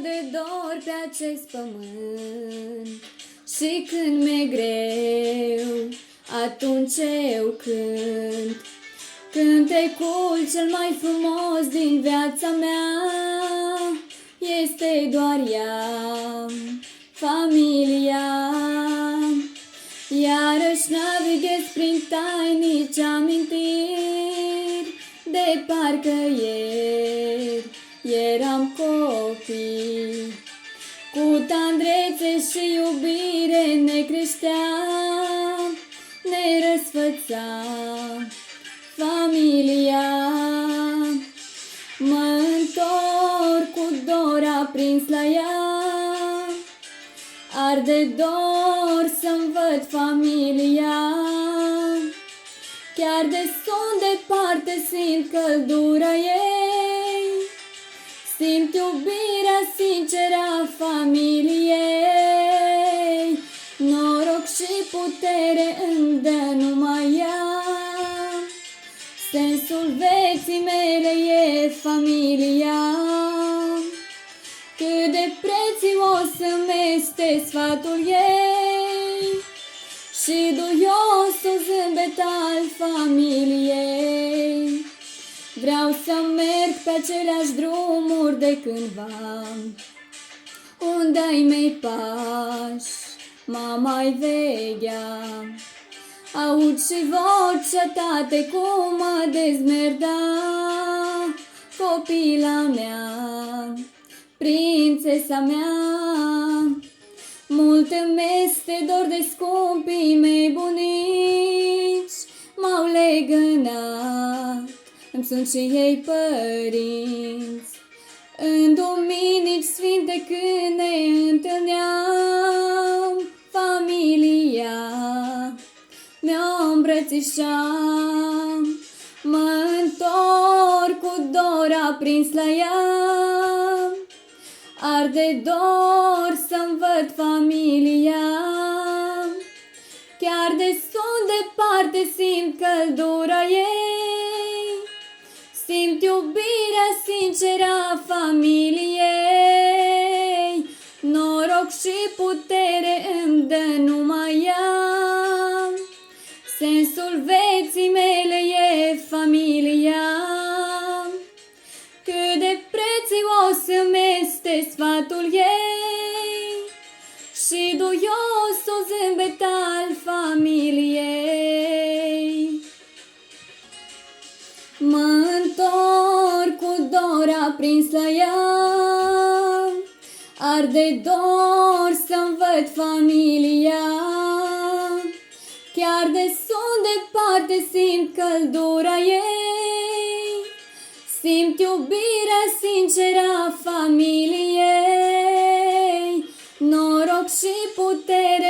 de dor pe acest pământ. Și când mi-e greu, atunci eu cânt cântecul cel mai frumos din viața mea. Este doar ea, familia. Iarăși navighez prin tainici amintiri de parcă ieri eram copii. Cu tandrețe și iubire ne creștea, ne răsfăța familia. Mă întorc cu dor aprins la ea, arde dor să-mi văd familia. Chiar de sunt departe, simt căldura ei, simt iubirea sinceră a familiei. Noroc și putere îmi dă numai ea, sensul vieții mele e familia. Cât de prețios îmi este sfatul ei și duiosul zâmbet al familiei. Vreau să merg pe aceleași drumuri de cândva, unde ai mei pași m-a mai veghea. Aud și vocea tate cum mă dezmerda, copila mea, prințesa mea. Mult îmi este dor de scumpii mei bunici, m-au legănat, îmi sunt și ei părinți. În duminici sfinte când ne întâlneam, familia mi-o îmbrățișam. Mă întorc cu dor aprins la ea, arde dor să-mi văd familia. Chiar de sunt departe, simt căldura ei, simt iubirea sinceră a familiei. Noroc și putere îmi dă numai ea, sensul vieții mele e familia. Cât de prețios îmi este sfatul ei și duiosul zâmbet al familiei. Mă întorc cu dor aprins la ea, arde dor să-mi văd familia. Chiar de sunt departe, simt căldura ei, simt iubirea sinceră a familiei. Noroc și putere